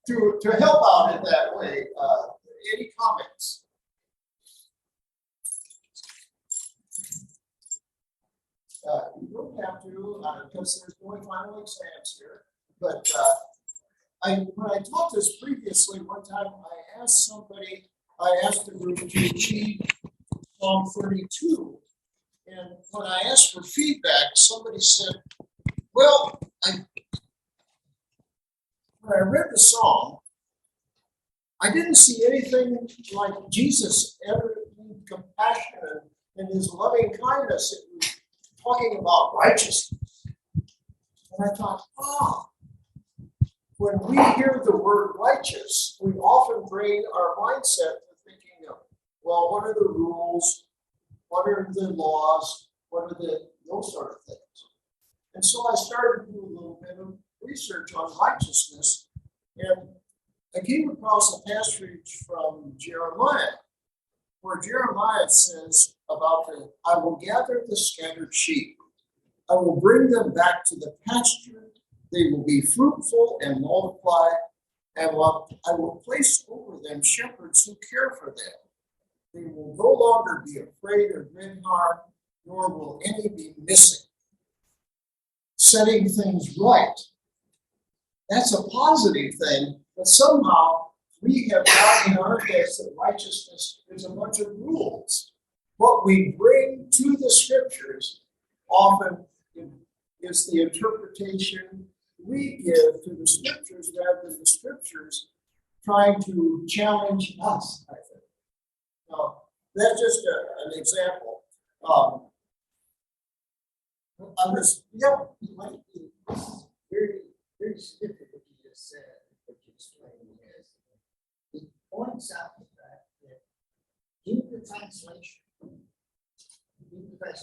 to help out in that way. Any comments? You don't have to, because there's no final exams here. But when I taught this previously, one time I asked the group to read Psalm 32. And when I asked for feedback, somebody said, well, when I read the psalm, I didn't see anything like Jesus ever in compassion and his loving kindness. It was talking about righteousness. And I thought, when we hear the word righteous, we often bring our mindset to thinking of, well, what are the rules? What are the laws? What are those sort of things? And so I started to do a little bit of research on righteousness, and I came across a passage from Jeremiah, where Jeremiah says about I will gather the scattered sheep. I will bring them back to the pasture. They will be fruitful and multiply, and I will place over them shepherds who care for them. They will no longer be afraid of great harm, nor will any be missing. Setting things right. That's a positive thing, but somehow we have got in our heads that righteousness is a bunch of rules. What we bring to the scriptures often is the interpretation we give to the scriptures rather than the scriptures trying to challenge us, I think. Now, that's just an example. Very, very significant what you just said, what you explained is it points out the fact that in the translation,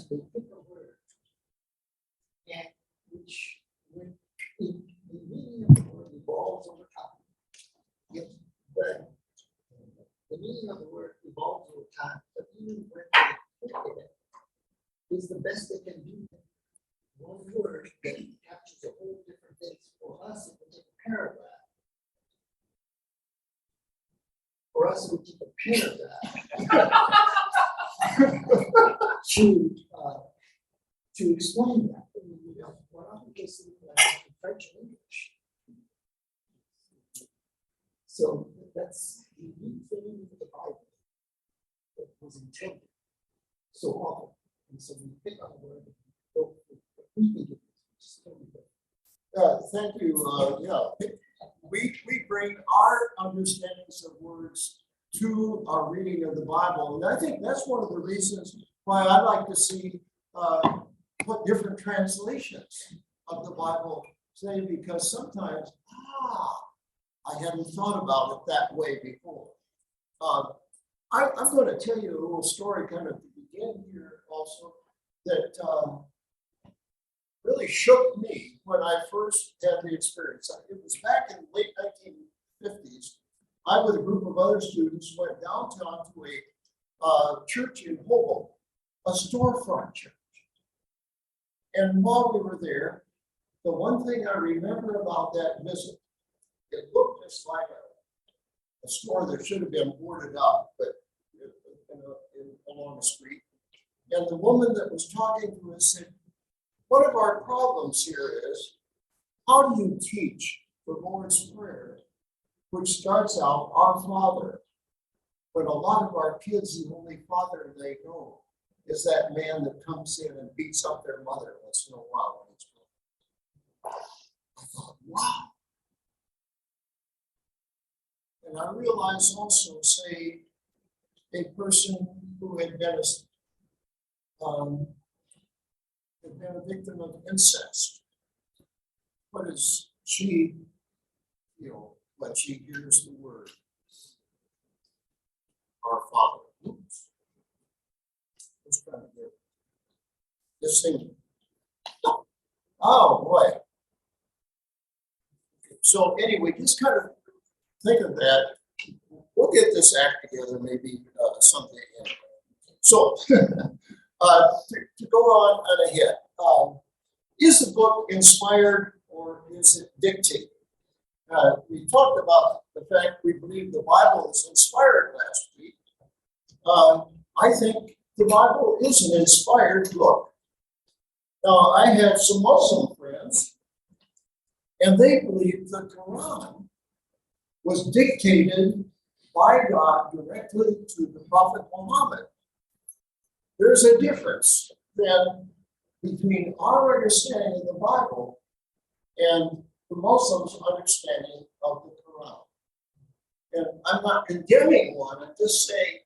they pick a word, and which when the meaning of the word evolves over time. Yes, but the meaning of the word evolves over time, but even when they pick it, is the best they can do. One word that captures a whole different thing. For us, it would take a paragraph. For us, it would take a paragraph to explain that. What I'm guessing in French and English. So that's the unique thing of the Bible that was intended so often. And so we pick on the word. Thank you. We bring our understandings of words to our reading of the Bible, and I think that's one of the reasons why I like to see what different translations of the Bible say, because sometimes I hadn't thought about it that way before. I'm going to tell you a little story kind of to begin here also that really shook me when I first had the experience. It was back in the late 1950s. I, with a group of other students, went downtown to a church in Hoboken, a storefront church. And while we were there, the one thing I remember about that visit, it looked just like a store that should have been boarded up, but along the street. And the woman that was talking to us said, one of our problems here is, how do you teach the Lord's Prayer, which starts out, Our Father, when a lot of our kids, the only father they know is that man that comes in and beats up their mother once in a while when it's going. I thought, wow. And I realized also, say, a person who had been a victim of incest. What does she feel when she hears the word, Our Father? Oops. Let's try to get this thing. Oh boy. So anyway, just kind of think of that. We'll get this act together maybe someday. So to go on ahead, is the book inspired or is it dictated? We talked about the fact we believe the Bible is inspired last week. I think the Bible is an inspired book. Now, I have some Muslim friends, and they believe the Quran was dictated by God directly to the Prophet Muhammad. There's a difference then between our understanding of the Bible and the Muslims' understanding of the Quran. And I'm not condemning one, I'm just saying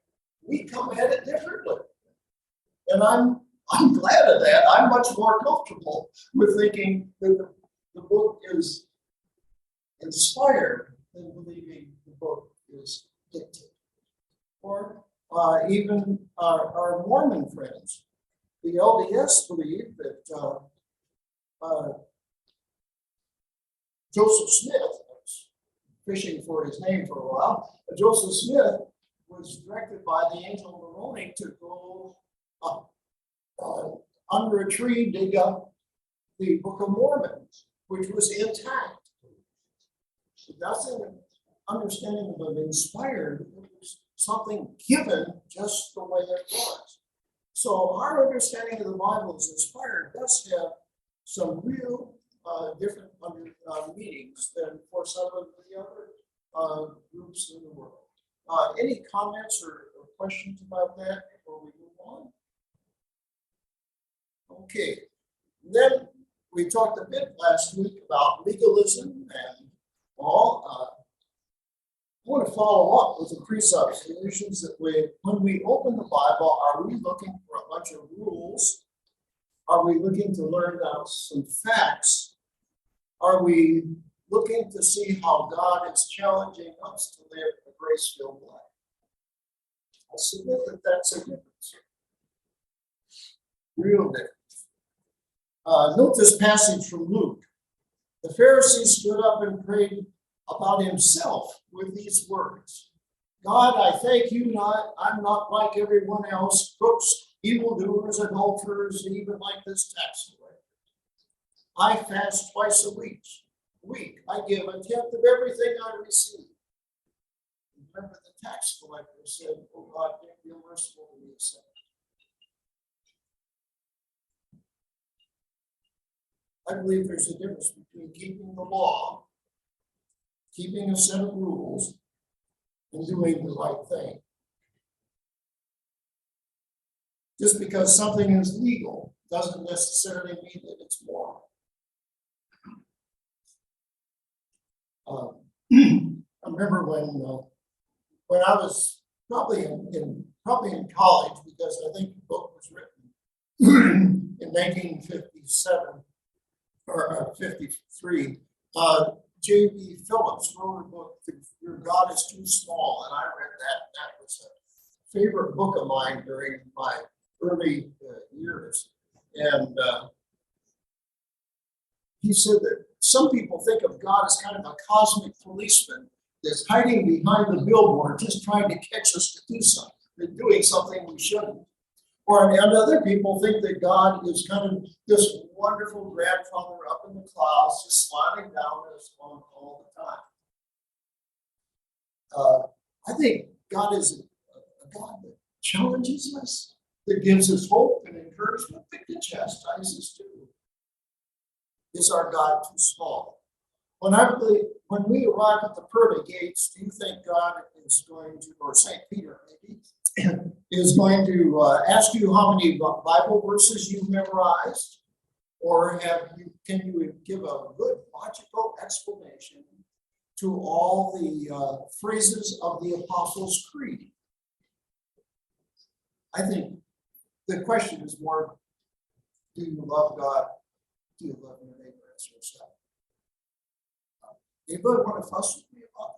we come at it differently. And I'm glad of that. I'm much more comfortable with thinking that the book is inspired than believing the book is dictated. Or even our Mormon friends, the LDS believe that Joseph Smith, I was fishing for his name for a while, Joseph Smith was directed by the angel Moroni to go under a tree, dig up the Book of Mormon, which was intact. So that's an understanding of an inspired, it was something given just the way it was. So our understanding of the Bible is inspired does have some real different meanings than for some of the other groups in the world. Any comments or questions about that before we move on? Okay, then we talked a bit last week about legalism and all. I want to follow up with the presuppositions that when we open the Bible, are we looking for a bunch of rules? Are we looking to learn about some facts? Are we looking to see how God is challenging us to live a grace-filled life? I submit that that's a difference. Real difference. Note this passage from Luke. The Pharisee stood up and prayed about himself with these words. God, I thank you I'm not like everyone else, crooks, evildoers, adulterers, and even like this tax collector. I fast twice a week. I give a tenth of everything I receive. Remember the tax collector said, oh God, be merciful to me, a sinner. I believe there's a difference between keeping the law, keeping a set of rules, and doing the right thing. Just because something is legal doesn't necessarily mean that it's moral. I remember when I was probably in college, because I think the book was written in 1957 or 53. J.B. Phillips wrote a book, Your God is Too Small, and I read that. That was a favorite book of mine during my early years. And he said that some people think of God as kind of a cosmic policeman that's hiding behind the billboard, just trying to catch us to do something, doing something we shouldn't. And other people think that God is kind of this wonderful grandfather up in the clouds, just smiling down at us all the time. I think God is a God that challenges us, that gives us hope and encouragement, but that chastises too. Is our God too small? When we arrive at the pearly gates, do you think God is going to, or St. Peter maybe, is going to ask you how many Bible verses you've memorized? Or can you give a good logical explanation to all the phrases of the Apostles' Creed? I think the question is more, do you love God? Do you love your neighbor as yourself? Anybody want to fuss with me about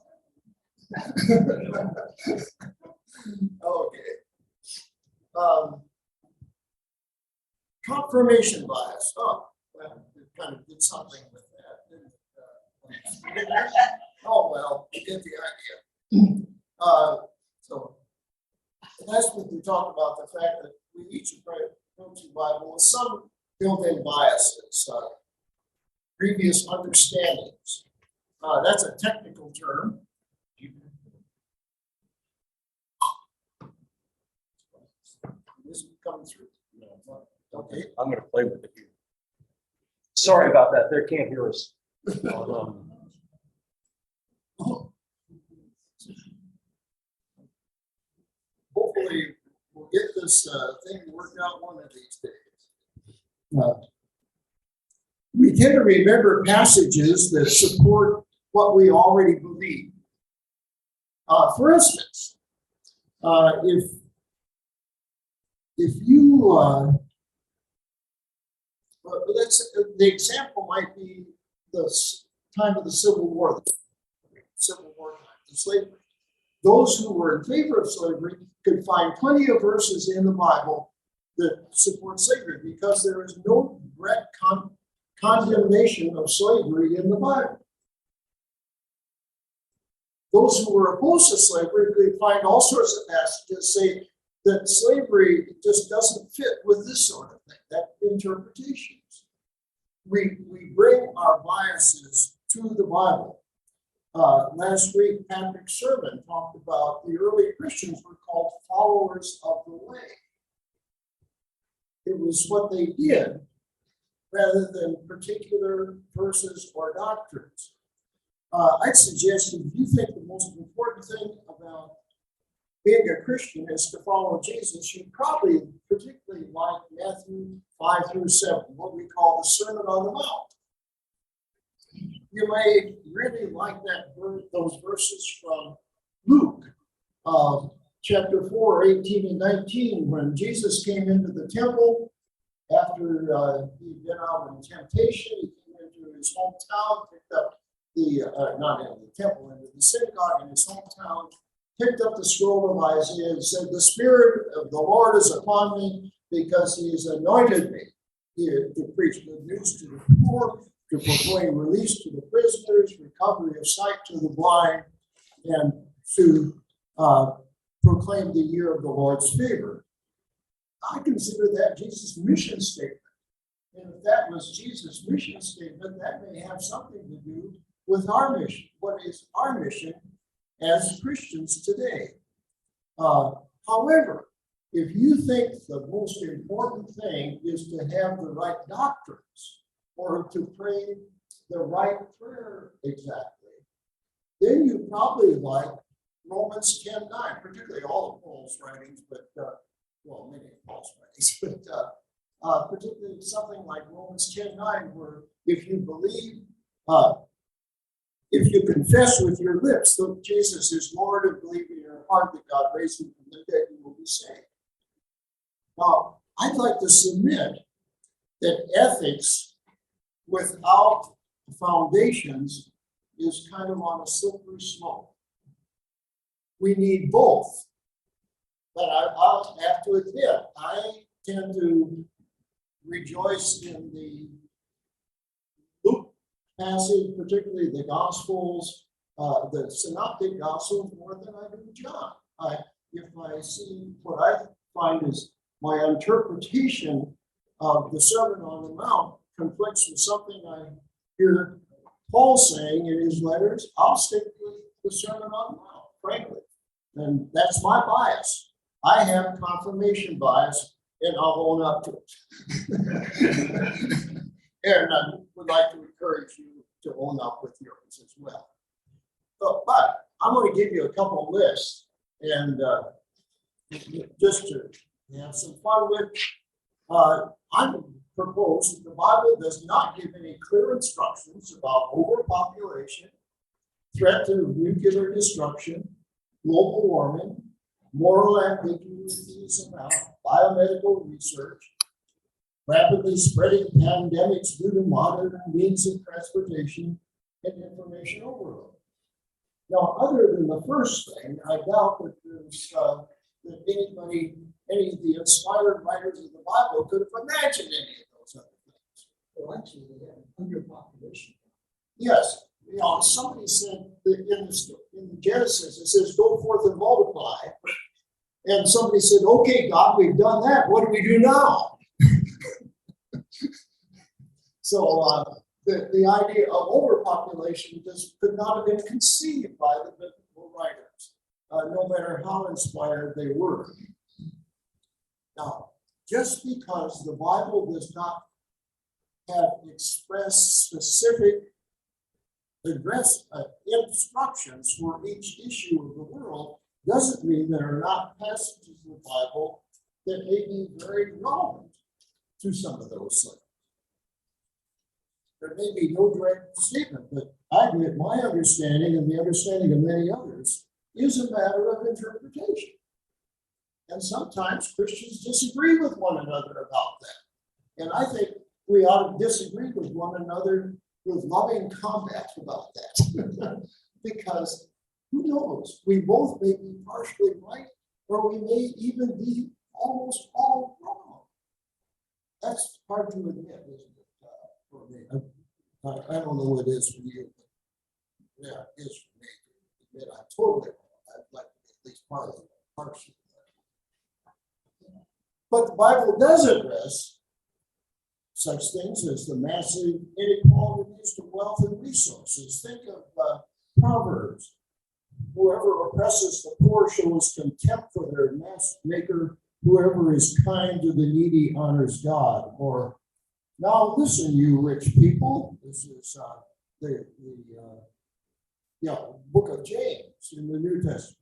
that? Okay. Confirmation bias. Oh, well, we kind of did something with that, didn't oh, well, you get the idea. So last week we talked about the fact that we each approach the Bible with some built-in biases, previous understandings. That's a technical term. This is coming through. Okay. I'm going to play with it here. Sorry about that. They can't hear us. Hopefully, we'll get this thing worked out one of these days. We tend to remember passages that support what we already believe. For instance, if you the example might be the time of the Civil War time, the slavery. Those who were in favor of slavery could find plenty of verses in the Bible that support slavery because there is no direct condemnation of slavery in the Bible. Those who were opposed to slavery could find all sorts of passages say that slavery just doesn't fit with this sort of thing, that interpretations. We bring our biases to the Bible. Last week, Patrick's sermon talked about the early Christians were called followers of the way. It was what they did rather than particular verses or doctrines. I'd suggest if you think the most important thing about being a Christian is to follow Jesus, you probably particularly like Matthew 5 through 7, what we call the Sermon on the Mount. You may really like those verses from Luke, chapter 4, 18 and 19, when Jesus came into the temple after he'd been out in temptation. He came into his hometown, picked up not into the temple, into the synagogue in his hometown, picked up the scroll of Isaiah and said, "The Spirit of the Lord is upon me because he has anointed me here to preach good news to the poor, to proclaim release to the prisoners, recovery of sight to the blind, and to proclaim the year of the Lord's favor." I consider that Jesus' mission statement. And if that was Jesus' mission statement, that may have something to do with our mission. What is our mission as Christians today? However, if you think the most important thing is to have the right doctrines or to pray the right prayer exactly, then you probably like Romans 10:9, particularly all of Paul's writings, but many of Paul's writings, but particularly something like Romans 10:9, where if you believe, if you confess with your lips that Jesus is Lord and believe in your heart that God raised him from the dead, you will be saved. Now, I'd like to submit that ethics without foundations is kind of on a slippery slope. We need both. But I'll have to admit, I tend to rejoice in the Luke passage, particularly the Gospels, the Synoptic Gospels, more than I do John. If I see what I find is my interpretation of the Sermon on the Mount conflicts with something I hear Paul saying in his letters, I'll stick with the Sermon on the Mount, frankly. And that's my bias. I have confirmation bias, and I'll own up to it. And I would like to encourage you to own up with yours as well. But I'm going to give you a couple lists, and just to have some fun with. I propose that the Bible does not give any clear instructions about overpopulation, threat to nuclear destruction, global warming, moral ambiguities about biomedical research, rapidly spreading pandemics due to modern means of transportation, and information overload. Now, other than the first thing, I doubt that there's that any of the inspired writers of the Bible could have imagined any of those other things. Well, actually, they have underpopulation. Yes, somebody said that in the Genesis, it says, "Go forth and multiply." And somebody said, "Okay, God, we've done that. What do we do now?" So the idea of overpopulation could not have been conceived by the biblical writers, no matter how inspired they were. Now, just because the Bible does not have expressed specific instructions for each issue of the world doesn't mean there are not passages in the Bible that may be very relevant to some of those things. There may be no direct statement, but I admit my understanding and the understanding of many others is a matter of interpretation. And sometimes Christians disagree with one another about that. And I think we ought to disagree with one another with loving comment about that. Because who knows? We both may be partially right, or we may even be almost all wrong. That's hard to admit, isn't it, for me? I don't know what it is for you, but yeah, it is for me to admit I'm totally wrong. I'd like to be at least partially. But the Bible does address such things as the massive inequalities of wealth and resources. Think of Proverbs. Whoever oppresses the poor shows contempt for their maker. Whoever is kind to the needy honors God. Or, now listen, you rich people. This is the book of James in the New Testament.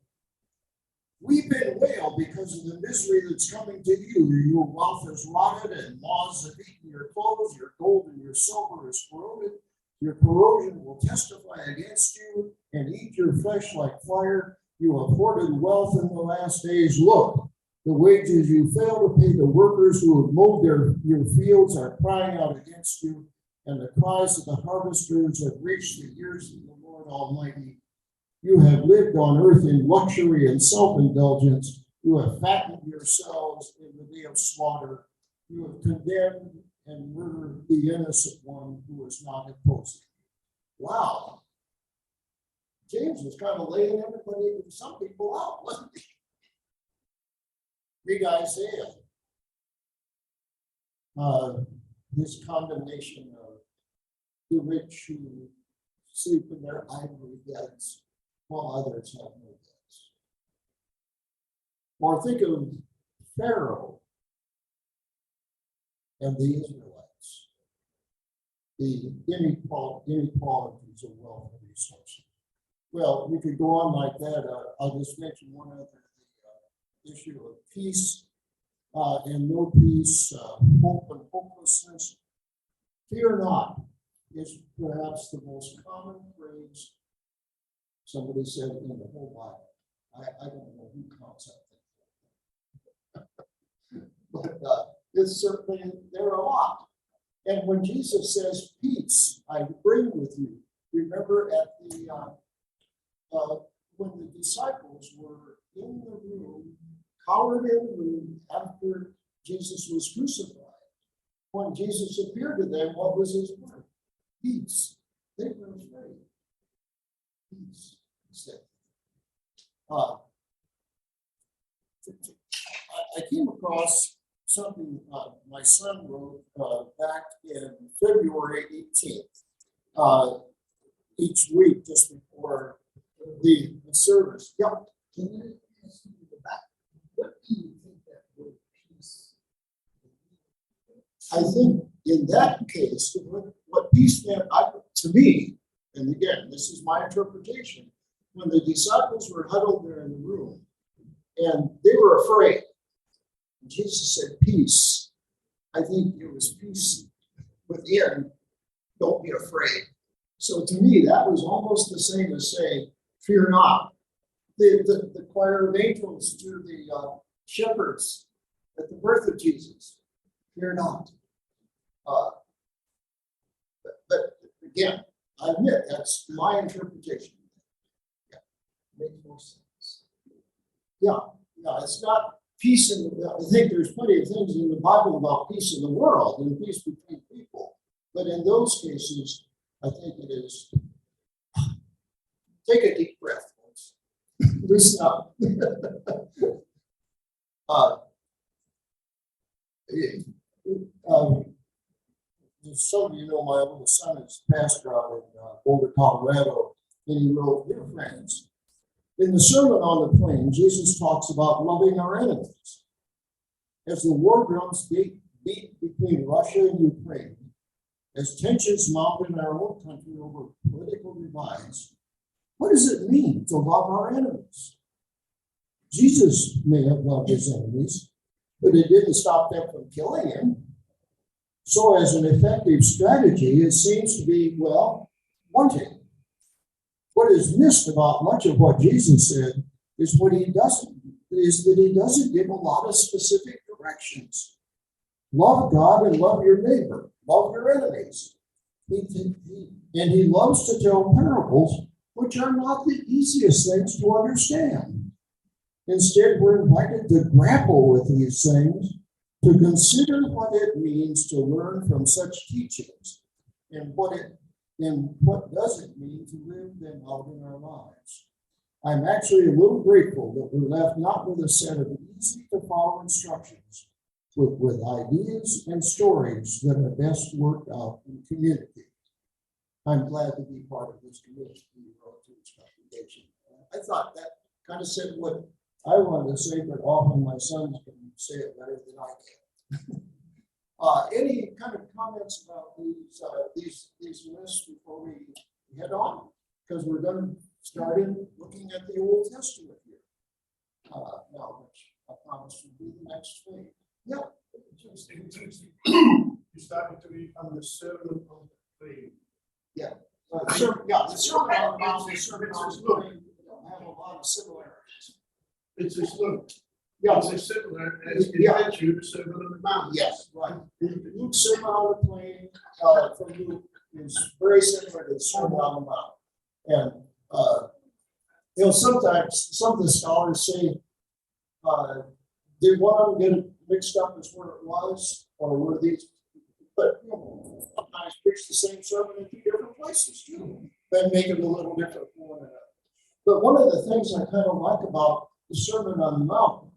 Weep and wail because of the misery that's coming to you. Your wealth is rotted and moths have eaten your clothes. Your gold and your silver is corroded. Your corrosion will testify against you and eat your flesh like fire. You have hoarded wealth in the last days. Look, the wages you fail to pay the workers who have mowed your fields are crying out against you, and the cries of the harvesters have reached the ears of the Lord Almighty. You have lived on earth in luxury and self-indulgence. You have fattened yourselves in the day of slaughter. You have condemned and murdered the innocent one who was not opposing. Wow. James was kind of laying everybody, some people out, wasn't he? Read Isaiah. His condemnation of the rich who sleep in their ivory beds while others have no beds. Or think of Pharaoh and the Israelites, the inequalities of wealth and resources. Well, we could go on like that. I'll just mention one other, the issue of peace and no peace, hope and hopelessness. Fear not is perhaps the most common phrase somebody said in the whole Bible. I don't know who counts that thing. But it's certainly, there are a lot. And when Jesus says, peace, I bring with you, remember at the, when the disciples were in the room, cowered in the room after Jesus was crucified, when Jesus appeared to them, what was his word? Peace. They were afraid. Peace, he said. I came across something my son wrote back in February 18th, each week just before the service. Yep. Can you ask me the back? What do you think that word peace? I think in that case, what peace meant to me, and again, this is my interpretation, when the disciples were huddled there in the room and they were afraid, Jesus said, peace. I think it was peace within, don't be afraid. So to me, that was almost the same as saying, fear not. The choir of angels to the shepherds at the birth of Jesus, fear not. But again, I admit that's my interpretation. Yeah, makes more sense. Yeah, it's not peace in the. I think there's plenty of things in the Bible about peace in the world and peace between people, but in those cases, I think it is. Take a deep breath, folks. Listen up. as some of you know, my oldest son is pastor out in Boulder, Colorado, and he wrote, "Dear friends, in the Sermon on the Plain, Jesus talks about loving our enemies. As the war drums beat between Russia and Ukraine, as tensions mount in our own country over political divides, what does it mean to love our enemies? Jesus may have loved his enemies, but it didn't stop them from killing him. So as an effective strategy, it seems to be, well, wanting. What is missed about much of what Jesus said is that he doesn't give a lot of specific directions. Love God and love your neighbor. Love your enemies. And he loves to tell parables, which are not the easiest things to understand. Instead, we're invited to grapple with these things, to consider what it means to learn from such teachings, and what does it mean to live them out in our lives. I'm actually a little grateful that we're left not with a set of easy to follow instructions, but with ideas and stories that are best worked out in community. I'm glad to be part of this community to its congregation. I thought that kind of said what I wanted to say, but often my sons can say it better than I can. Any kind of comments about these lists before we head on? Because we're going to start looking at the Old Testament here. Now, which I promise will be the next thing. Yeah. Interesting. You started to read on the Sermon on the Plain. Yeah. The Sermon on the Mount and the Sermon on the Plain have a lot of similarities. It's a slope. Yeah. It's as similar as in Matthew, the Sermon on the Mount. Yes, right. Luke's Sermon on the Plain from Luke is very similar to the Sermon on the Mount. And sometimes some of the scholars say, did one of them get mixed up as where it was, or were these? But sometimes preach the same sermon in two different places too, then make it a little different from one another. But one of the things I kind of like about the Sermon on the Mount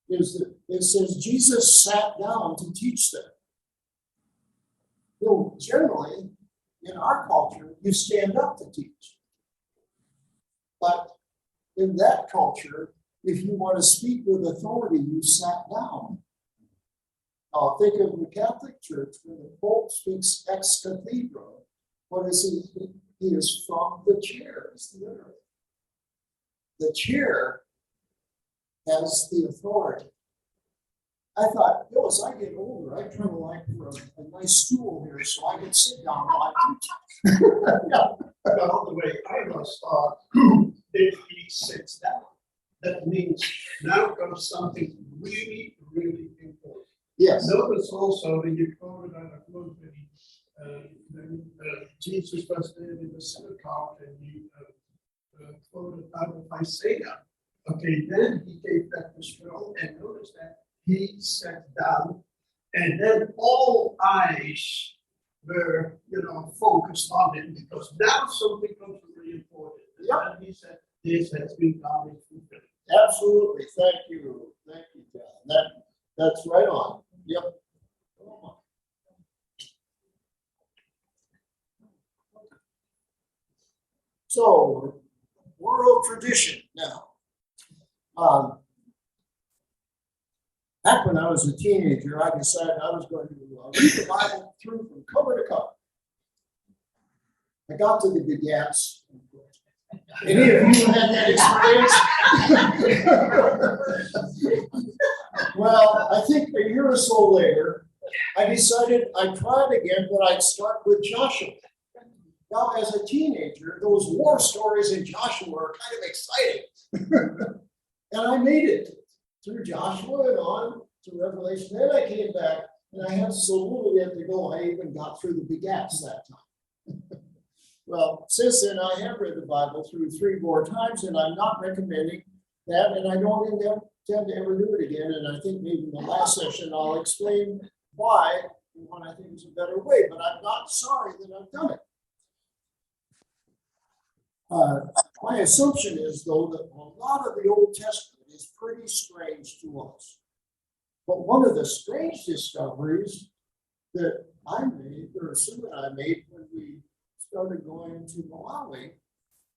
is that it says Jesus sat down to teach them. Generally, in our culture, you stand up to teach. But in that culture, if you want to speak with authority, you sat down. Now, think of the Catholic Church, when the Pope speaks ex cathedra. What is he? He is from the chair, literally. The chair has the authority. I thought, as I get older, I kind of like for a nice stool here so I can sit down while I teach. Well, the way I was taught, if he sits down, that means now comes something really, really important. Yes. Notice also when you quoted on a quote when Jesus was there in the synagogue and he quoted out of Isaiah. Okay, then he gave back the scroll, and notice that he sat down, and then all eyes were, focused on him, because now something becomes really important. Yep. And he said, "This has been done in fulfillment." Absolutely. Thank you, John. That's right on. Yep. So, oral tradition now. Back when I was a teenager, I decided I was going to read the Bible through from cover to cover. I got to the begats. Any of you had that experience? Well, I think a year or so later, I decided I'd try it again, but I'd start with Joshua. Now, as a teenager, those war stories in Joshua are kind of exciting. And I made it through Joshua and on to Revelation. Then I came back, and I had so little yet to go, I even got through the begats that time. Well, since then, I have read the Bible through 3 more times, and I'm not recommending that, and I don't intend to ever do it again. And I think maybe in the last session, I'll explain why and what I think is a better way, but I'm not sorry that I've done it. My assumption is, though, that a lot of the Old Testament is pretty strange to us. But one of the strange discoveries that I made, or Sue and I made when we started going to Malawi,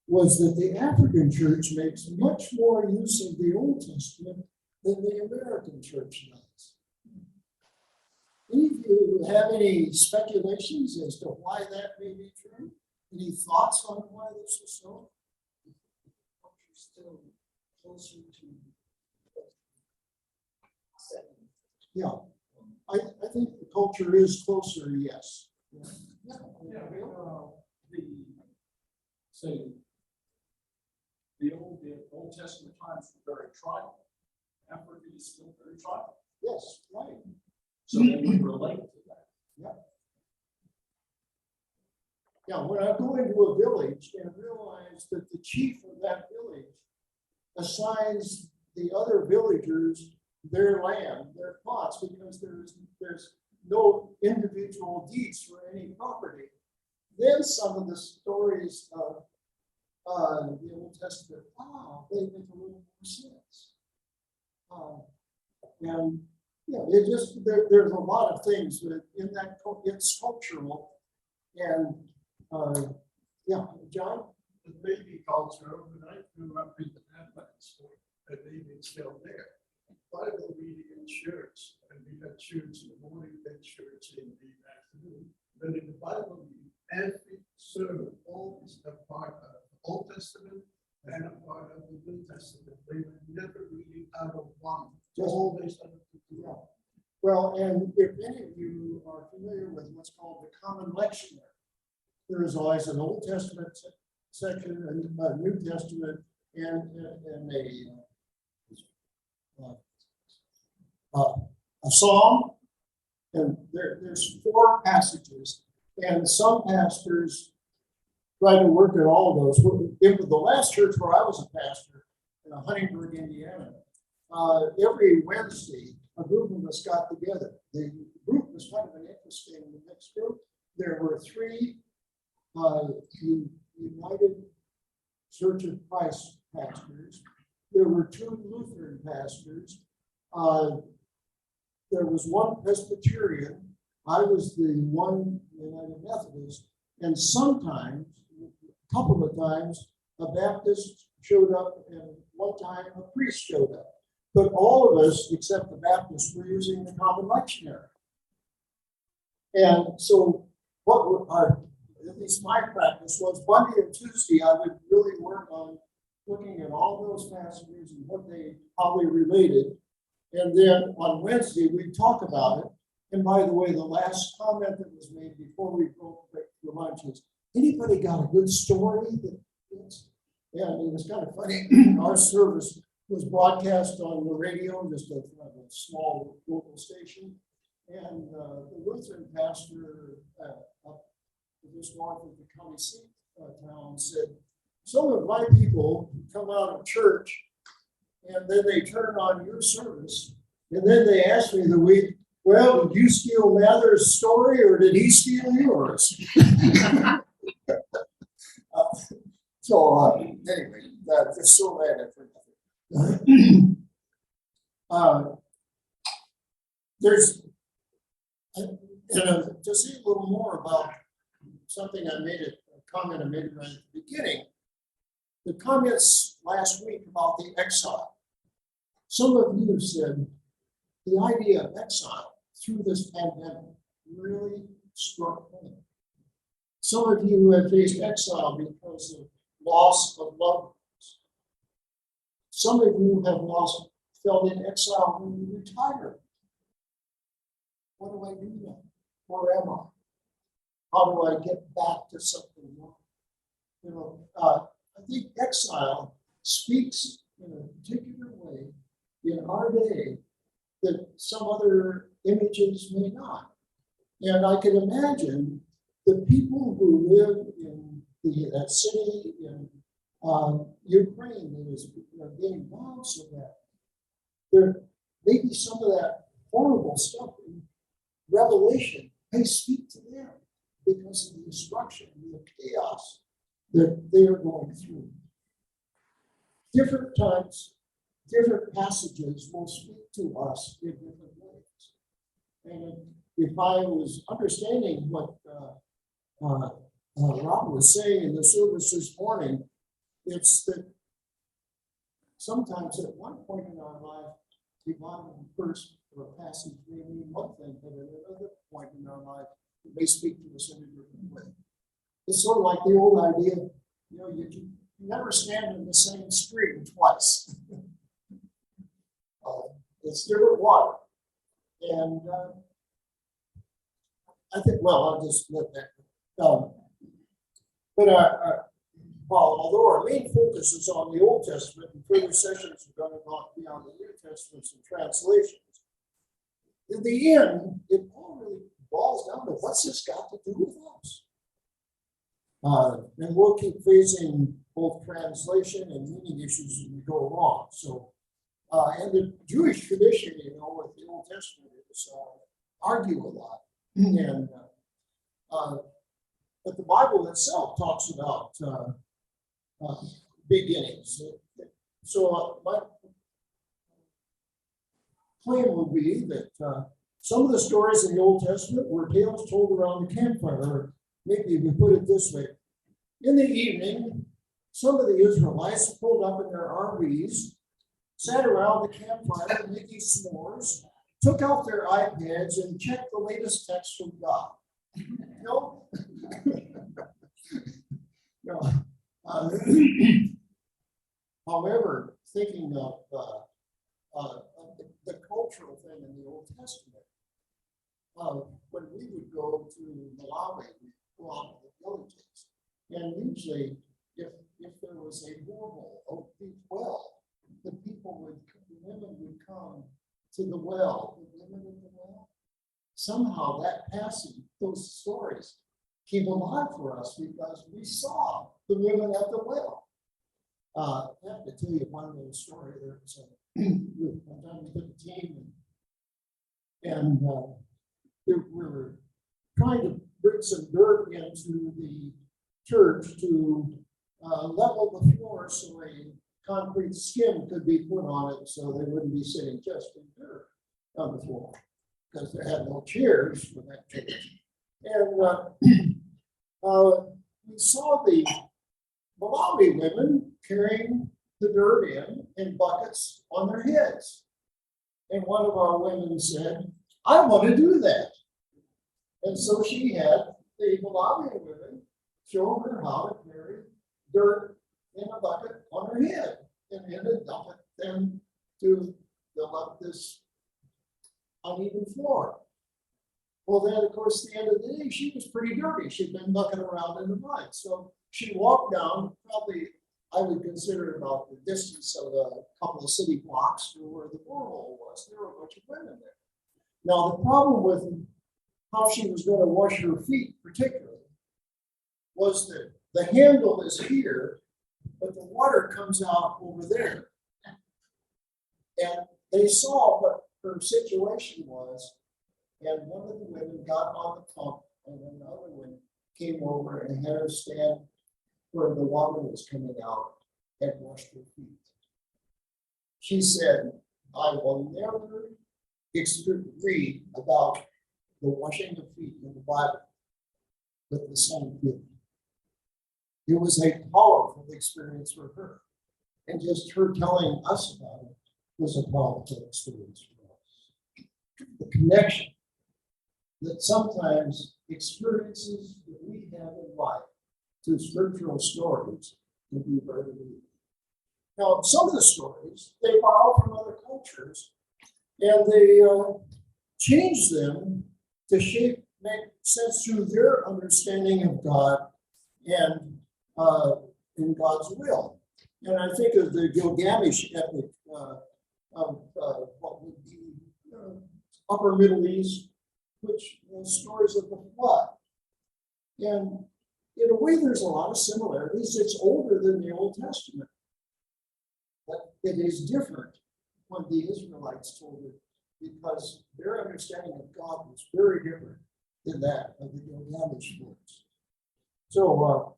was that the African church makes much more use of the Old Testament than the American church does. Any of you have any speculations as to why that may be true? Any thoughts on why this is so? Culture's still closer to. Yeah, I think the culture is closer, yes. Yeah, say, the Old Testament times were very tribal. Africa is still very tribal. Yes, right. So they would relate to that. Yeah, when I go into a village and realize that the chief of that village assigns the other villagers their land, their plots, because there's no individual deeds for any property. Then some of the stories of the Old Testament, they make a little more sense. And yeah, it just there's a lot of things that in that it's cultural, and yeah, John. The baby culture, when I grew up in the Netherlands, and maybe it's still there. Bible reading in church, and we had church in the morning, then church in the afternoon. But in the Bible reading, every sermon always a part of the Old Testament and a part of the New Testament. They were never reading out of one, always out of the two. Yeah. Well, and if any of you are familiar with what's called the Common Lectionary, there is always an Old Testament section and a New Testament and a psalm, and there's 4 passages, and some pastors try to work at all those. In the last church where I was a pastor in Huntingburg, Indiana, every Wednesday a group of us got together. The group was kind of an interesting mixed group. There were 3 United Church of Christ pastors. There were 2 Lutheran pastors. There was 1 Presbyterian. I was the 1 United Methodist, and sometimes, a couple of times, a Baptist showed up, and one time a priest showed up. But all of us, except the Baptists, were using the Common Lectionary. And so, at least my practice was Monday and Tuesday, I would really work on looking at all those passages and how they related. And then on Wednesday, we'd talk about it. And by the way, the last comment that was made before we broke for lunch is, anybody got a good story that fits? And it was kind of funny. Our service was broadcast on the radio, just a small local station. And the Lutheran pastor up just north of the county seat town said, some of my people come out of church and then they turn on your service, and then they ask me the week, well, did you steal Mather's story or did he steal yours? Anyway, just so that there's to see a little more about something a comment I made right at the beginning. The comments last week about the exile. Some of you have said the idea of exile through this pandemic really struck home. Some of you have faced exile because of loss of loved ones. Some of you have felt in exile when you retired. What do I do now? Where am I? How do I get back to something more? I think exile speaks in a particular way in our day that some other images may not. And I can imagine the people who live in that city in Ukraine that is getting bombed so bad. There may be some of that horrible stuff in Revelation may speak to them because of the destruction and the chaos that they are going through. Different times, different passages will speak to us in different ways. And if I was understanding what Rob was saying in the service this morning, it's that sometimes at one point in our life, divine first or passage may mean one thing, but at another point in our life, it may speak to us in a different way. It's sort of like the old idea, you can never stand in the same stream twice. It's different water. And I think, well, I'll just let that go. But although our main focus is on the Old Testament, and further sessions are going to be on the New Testaments and translations, in the end, it all really boils down to what's this got to do with us? And we'll keep facing both translation and meaning issues as we go along. So, and the Jewish tradition, with the Old Testament is argue a lot. And but the Bible itself talks about beginnings. So my claim would be that some of the stories in the Old Testament were tales told around the campfire, or maybe we put it this way. In the evening, some of the Israelites pulled up in their RVs, sat around the campfire making s'mores, took out their iPads and checked the latest text from God. No? No. However, thinking of the cultural thing in the Old Testament, when we would go to Malawi, we'd go out to the villages, and usually, if there was a borehole, a deep well, the women would come to the well, the women at the well. Somehow that passage, those stories came alive for us because we saw the women at the well. I have to tell you one little story. There was one time we took a team and we were trying to bring some dirt into the church to level the floor so a concrete skim could be put on it so they wouldn't be sitting just in dirt on the floor because they had no chairs for that church. And we saw the Malawi women carrying the dirt in buckets on their heads. And one of our women said, I want to do that. And so she had the Malawi women show her how to carry dirt in a bucket on her head and then dump it then to fill up this uneven floor. Well, then, of course, at the end of the day, she was pretty dirty. She'd been mucking around in the mud. So she walked down, probably, I would consider about the distance of a couple of city blocks to where the borehole was. There were a bunch of women there. Now, the problem with how she was going to wash her feet, particularly, was that the handle is here, but the water comes out over there. And they saw what her situation was. And one of the women got on the pump, and another one came over and had her stand where the water was coming out and washed her feet. She said, I will never read about the washing of feet in the Bible with the same feeling. It was a powerful experience for her. And just her telling us about it was a powerful experience for us. The connection that sometimes experiences that we have in life through scriptural stories can be very real. Now, some of the stories, they borrow from other cultures, and they change them to make sense through their understanding of God and in God's will. And I think of the Gilgamesh epic of what would be Upper Middle East, which stories of the flood. And in a way, there's a lot of similarities. It's older than the Old Testament, but it is different when the Israelites told it because their understanding of God was very different than that of the Gilgamesh words. So,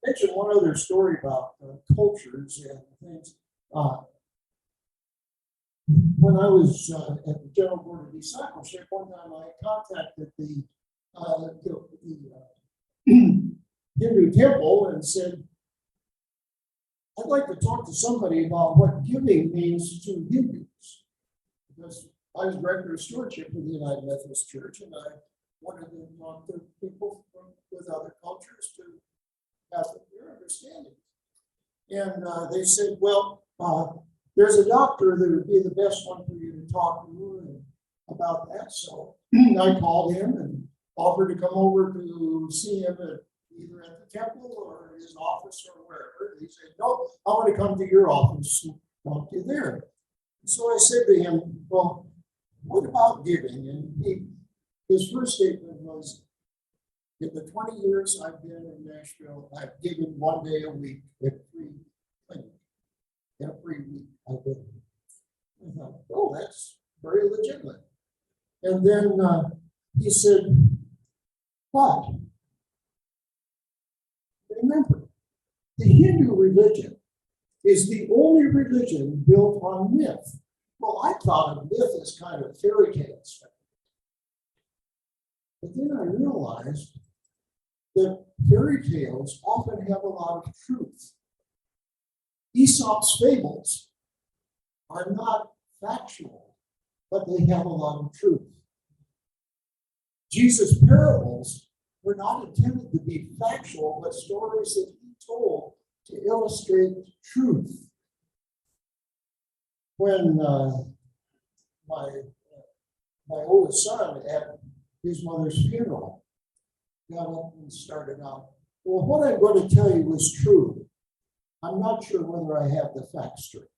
mention one other story about cultures and things. when I was at the General Board of Discipleship, one time I contacted the Hindu temple and said, I'd like to talk to somebody about what giving means to Hindus. Because I was director of stewardship for the United Methodist Church, and I wanted to talk to people with other cultures to have their understanding. And they said, well, there's a doctor that would be the best one for you to talk to about that. So I called him and offered to come over to see him either at the temple or his office or wherever. He said, no, I want to come to your office and talk to you there. So I said to him, well, what about giving? And his first statement was, in the 20 years I've been in Nashville, I've given 1 day a week at free clinic. Every week I've been. I thought, oh, that's very legitimate. And then he said, but remember, the Hindu religion is the only religion built on myth. Well, I thought of myth as kind of fairy tales. But then I realized that fairy tales often have a lot of truth. Aesop's fables are not factual, but they have a lot of truth. Jesus' parables were not intended to be factual, but stories that he told to illustrate truth. When my oldest son at his mother's funeral got up and started out, well, what I'm going to tell you is true. I'm not sure whether I have the facts straight.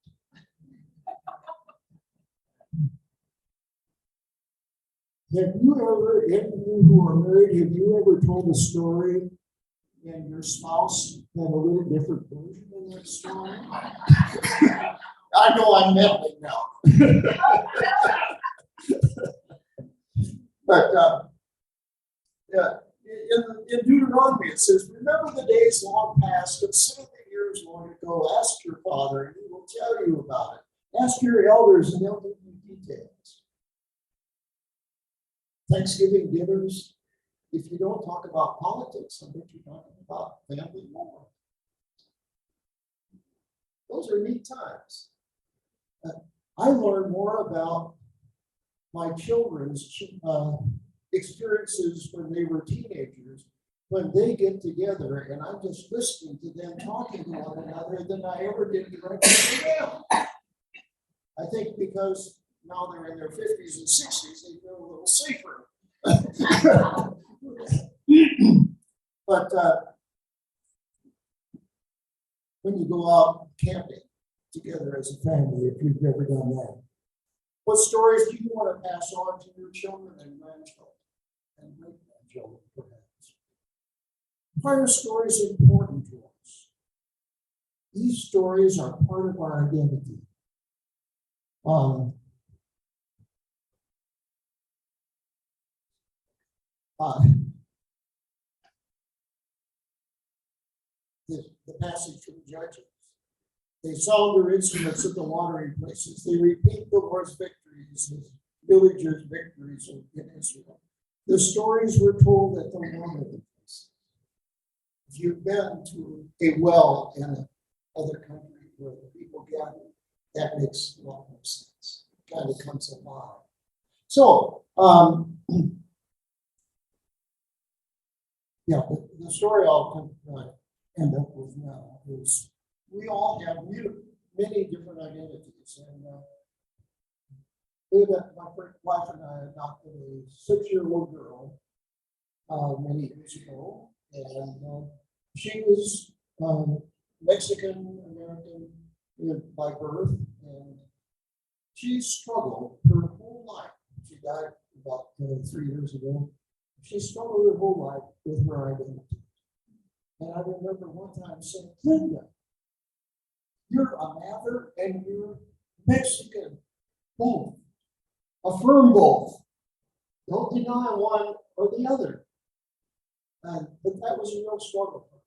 Have you ever, any of you who are married, have you ever told a story and your spouse had a little different version of that story? I know I'm meddling now. But yeah, in Deuteronomy it says, remember the days long past, consider the years long ago, ask your father and he will tell you about it. Ask your elders and they'll give you details. Thanksgiving dinners, if you don't talk about politics, I bet you're talking about family more. Those are neat times. I learned more about my children's experiences when they were teenagers, when they get together, and I'm just listening to them talking to one another than I ever did directly to them. I think because now they're in their 50s and 60s, they feel a little safer. But when you go out camping together as a family, if you've never done that, what stories do you want to pass on to your children and grandchildren and great-grandchildren, perhaps? Why are stories important to us? These stories are part of our identity. The passage from Judges. They sound their instruments at the watering places. They repeat the Lord's victories, his villagers' victories in Israel. The stories were told at the watering places. If you've been to a well in another country where the people gather, that makes a lot more sense. It kind of comes alive. So, yeah, the story I'll end up with now is we all have many different identities. And my wife and I adopted a 6-year-old girl many years ago. And she was Mexican American by birth. And she struggled her whole life. She died about 3 years ago. She struggled her whole life with her identity. And I remember one time saying, Linda, you're a Mather and you're Mexican. Both. Affirm both. Don't deny one or the other. But that was a real struggle for her.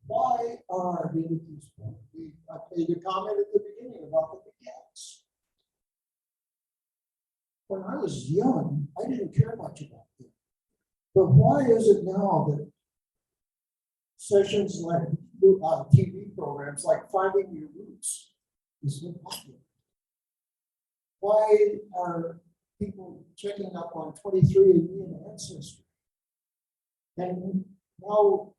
Why are our identities formed? I made a comment at the beginning about the baguettes. when I was young, I didn't care much about them. But why is it now that sessions like TV programs like Finding Your Roots is so popular? Why are people checking up on 23andMe and Ancestry? And how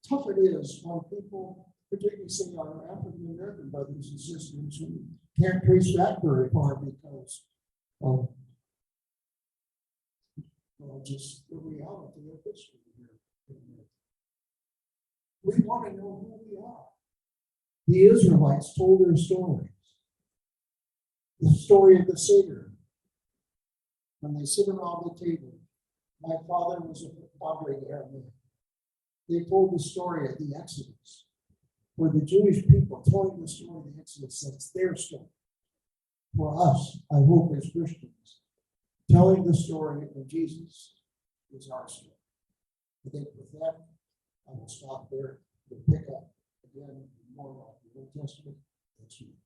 tough it is when people, particularly say our African American brothers and sisters, who can't trace back very far because of just the reality of history here. We want to know who we are. The Israelites told their stories. The story of the Seder. When they sit around the table, my father was a wandering Arabic. They told the story of the Exodus, where the Jewish people telling the story of the Exodus, that's their story. For us, I hope as Christians, telling the story of Jesus is our story. I think with that, I will stop there to pick up again more about the Old Testament next week.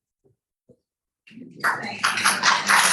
Thank you.